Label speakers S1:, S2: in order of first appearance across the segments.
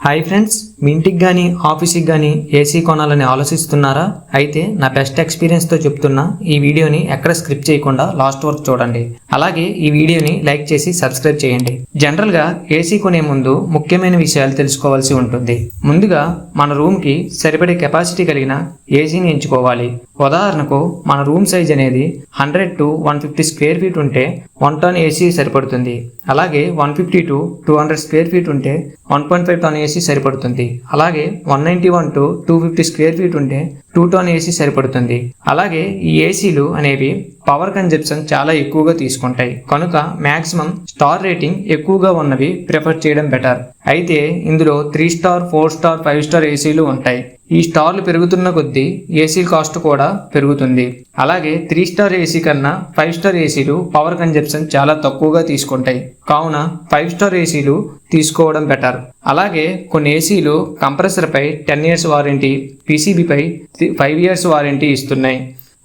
S1: Hi friends, మీ ఇంటికి కానీ ఆఫీస్కి కానీ ఏసీ కొనాలని ఆలోచిస్తున్నారా? అయితే నా బెస్ట్ ఎక్స్పీరియన్స్తో చెప్తున్నా, ఈ వీడియోని ఎక్కడ స్క్రిప్ట్ చేయకుండా లాస్ట్ వరకు చూడండి. అలాగే ఈ వీడియోని లైక్ చేసి సబ్స్క్రైబ్ చేయండి. జనరల్గా ఏసీ కొనే ముందు ముఖ్యమైన విషయాలు తెలుసుకోవాల్సి ఉంటుంది. ముందుగా మన రూమ్కి సరిపడే కెపాసిటీ కలిగిన ఏసీని ఎంచుకోవాలి. ఉదాహరణకు మన రూమ్ సైజ్ అనేది 100 to 150 స్క్వేర్ ఫీట్ ఉంటే 1 ton ఏసీ సరిపడుతుంది. అలాగే 150 to 200 స్క్వేర్ ఫీట్ ఉంటే 1.5 ton ఏసీ సరిపడుతుంది. అలాగే 191 to 250 స్క్వేర్ ఫీట్ ఉంటే 2 ton ఏసీ సరిపడుతుంది. అలాగే ఈ ఏసీలు అనేవి పవర్ కన్జప్షన్ చాలా ఎక్కువగా తీసుకుంటాయి కనుక మాక్సిమం స్టార్ రేటింగ్ ఎక్కువగా ఉన్నవి ప్రిఫర్ చేయడం బెటర్. అయితే ఇందులో 3 స్టార్ 4 స్టార్ 5 స్టార్ ఏసీలు ఉంటాయి. ఈ స్టార్లు పెరుగుతున్న కొద్దీ ఏసీ కాస్ట్ కూడా పెరుగుతుంది. అలాగే 3 స్టార్ ఏసీ కన్నా 5 స్టార్ ఏసీలు పవర్ కన్జప్షన్ చాలా తక్కువగా తీసుకుంటాయి కావున 5 స్టార్ ఏసీలు తీసుకోవడం బెటర్. అలాగే కొన్ని ఏసీలు కంప్రెసర్ పై 10 years వారంటీ, పీసీబీపై 5 years వారంటీ ఇస్తున్నాయి.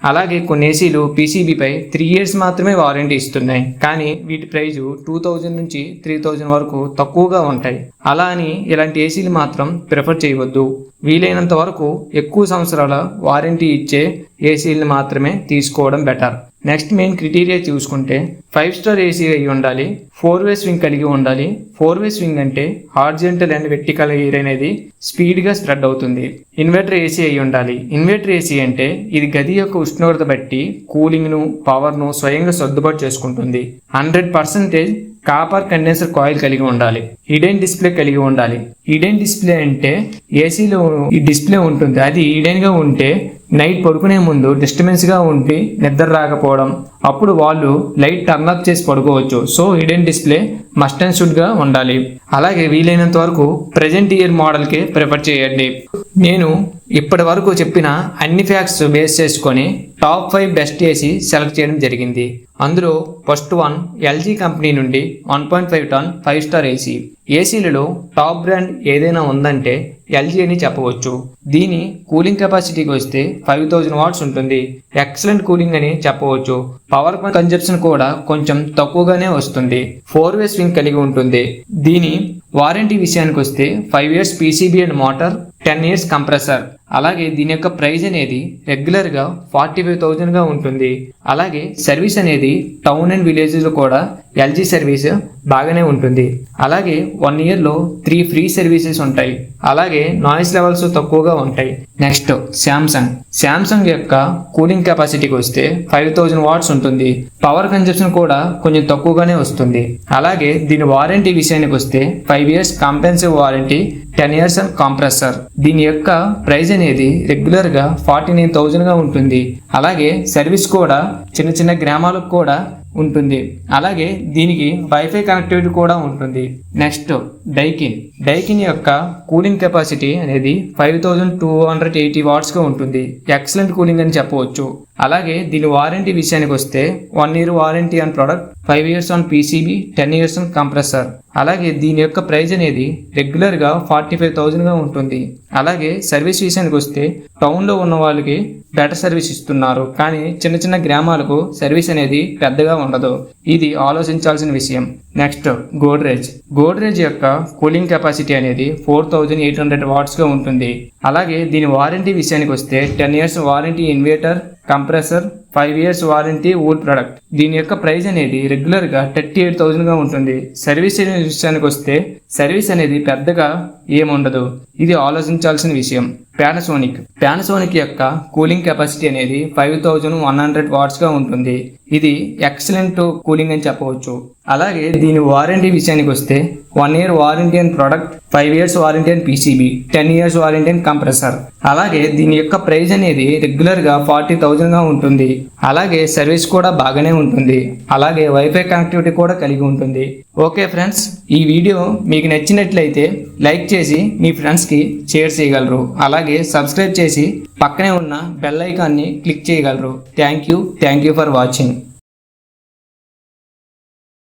S1: అలాగే కొన్ని ఏసీలు పీసీబీపై 3 years మాత్రమే వారంటీ ఇస్తున్నాయి. కానీ వీటి ప్రైజు 2000 నుంచి 3000 వరకు తక్కువగా ఉంటాయి. అలా అని ఇలాంటి ఏసీలు మాత్రం ప్రిఫర్ చేయవద్దు. వీలైనంత వరకు ఎక్కువ సంవత్సరాల వారంటీ ఇచ్చే ఏసీలను మాత్రమే తీసుకోవడం బెటర్. నెక్స్ట్ మెయిన్ క్రైటీరియా చూసుకుంటే 5 స్టార్ ఏసీ అయి ఉండాలి, 4-way స్వింగ్ కలిగి ఉండాలి. 4-way స్వింగ్ అంటే హార్జెంటల్ అండ్ వెర్టికల్ ఎయిర్ అనేది స్పీడ్గా స్ప్రెడ్ అవుతుంది. ఇన్వర్టర్ ఏసీ అయి ఉండాలి. ఇన్వర్టర్ ఏసీ అంటే ఇది గది యొక్క ఉష్ణోగ్రత బట్టి కూలింగ్ను, పవర్ను స్వయంగా సర్దుబాటు చేసుకుంటుంది. 100% కాపర్ కండెన్సర్ కాయిల్ కలిగి ఉండాలి. ఈడెన్ డిస్ప్లే కలిగి ఉండాలి. ఈడెన్ డిస్ప్లే అంటే ఏసీలో ఈ డిస్ప్లే ఉంటుంది. అది ఈడెన్గా ఉంటే నైట్ పడుకునే ముందు డిస్టర్బెన్స్గా ఉండి నిద్ర రాకపోవడం, అప్పుడు వాళ్ళు లైట్ టర్న్ ఆఫ్ చేసి పడుకోవచ్చు. సో ఈడెన్ డిస్ప్లే మస్ట్ అండ్ షుడ్గా ఉండాలి. అలాగే వీలైనంత వరకు ప్రెజెంట్ ఇయర్ మోడల్కే ప్రిఫర్ చేయండి. నేను ఇప్పటి వరకు చెప్పిన అన్ని ఫ్యాక్ట్స్ బేస్ చేసుకొని టాప్ 5 బెస్ట్ ఏసీ సెలెక్ట్ చేయడం జరిగింది. అందులో ఫస్ట్ వన్ ఎల్జీ కంపెనీ నుండి 1.5 ton 5 స్టార్ ఏసీ. ఏసీలలో టాప్ బ్రాండ్ ఏదైనా ఉందంటే ఎల్జీ అని చెప్పవచ్చు. దీని కూలింగ్ కెపాసిటీకి వస్తే 5000 watts ఉంటుంది. ఎక్సలెంట్ కూలింగ్ అని చెప్పవచ్చు. పవర్ కన్జప్షన్ కూడా కొంచెం తక్కువగానే వస్తుంది. 4-way స్వింగ్ కలిగి ఉంటుంది. దీని వారంటీ విషయానికి వస్తే 5 years PCB and motor, 10 years compressor. అలాగే దీని యొక్క ప్రైస్ అనేది రెగ్యులర్గా 45,000గా ఉంటుంది. అలాగే సర్వీస్ అనేది టౌన్ అండ్ విలేజెస్లో కూడా ఎల్జీ సర్వీస్ బాగానే ఉంటుంది. అలాగే 1 yearలో 3 ఫ్రీ సర్వీసెస్ ఉంటాయి. అలాగే నాయిస్ లెవెల్స్ తక్కువగా ఉంటాయి. నెక్స్ట్ శాంసంగ్ యొక్క కూలింగ్ కెపాసిటీకి వస్తే 5000 watts ఉంటుంది. పవర్ కన్జప్షన్ కూడా కొంచెం తక్కువగానే వస్తుంది. అలాగే దీని వారంటీ విషయానికి వస్తే 5 years comprehensive warranty, 10 years compressor. దీని యొక్క ప్రైస్ అనేది రెగ్యులర్గా 49,000గా ఉంటుంది. అలాగే సర్వీస్ కూడా చిన్న చిన్న గ్రామాలకు కూడా ఉంటుంది. అలాగే దీనికి వైఫై కనెక్టివిటీ కూడా ఉంటుంది. నెక్స్ట్ డైకిన్ యొక్క కూలింగ్ కెపాసిటీ అనేది 5280 wattsగా ఉంటుంది. ఎక్సలెంట్ కూలింగ్ అని చెప్పవచ్చు. అలాగే దీని వారంటీ విషయానికి వస్తే 1 year warranty on product, 5 years on PCB, 10 years on compressor. అలాగే దీని యొక్క ప్రైస్ అనేది రెగ్యులర్గా 45,000గా ఉంటుంది. అలాగే సర్వీస్ విషయానికి వస్తే టౌన్లో ఉన్న వాళ్ళకి బెటర్ సర్వీస్ ఇస్తున్నారు, కానీ చిన్న చిన్న గ్రామాలకు సర్వీస్ అనేది పెద్దగా ఉండదు. ఇది ఆలోచించాల్సిన విషయం. నెక్స్ట్ గోడ్రేజ్ యొక్క కూలింగ్ కెపాసిటీ అనేది 4800 wattsగా ఉంటుంది. అలాగే దీని వారంటీ విషయానికి వస్తే 10 years warranty inverter, compressor, 5 years warranty wood product. దీని యొక్క ప్రైస్ అనేది రెగ్యులర్గా 38,000గా ఉంటుంది. సర్వీస్ విషయానికి వస్తే సర్వీస్ అనేది పెద్దగా ఏముండదు. ఇది ఆలోచించాల్సిన విషయం. పానాసోనిక్ యొక్క కూలింగ్ కెపాసిటీ అనేది 5100 wattsగా ఉంటుంది. ఇది ఎక్సలెంట్ కూలింగ్ అని చెప్పవచ్చు. అలాగే దీని వారంటీ విషయానికి వస్తే 1 year warranty and product, 5 years warranty and PCB, 10 years warranty and compressor. అలాగే దీని యొక్క ప్రైస్ అనేది రెగ్యులర్గా 40,000గా ఉంటుంది. అలాగే సర్వీస్ కూడా బాగానే ఉంటుంది. అలాగే వైఫై కనెక్టివిటీ కూడా కలిగి ఉంటుంది. ఓకే ఫ్రెండ్స్, ఈ వీడియో మీకు నచ్చినట్లయితే లైక్ చేసి మీ ఫ్రెండ్స్కి షేర్ చేయగలరు. అలాగే సబ్స్క్రైబ్ చేసి పక్కనే ఉన్న బెల్ ఐకాన్ని క్లిక్ చేయగలరు. Thank you for watching.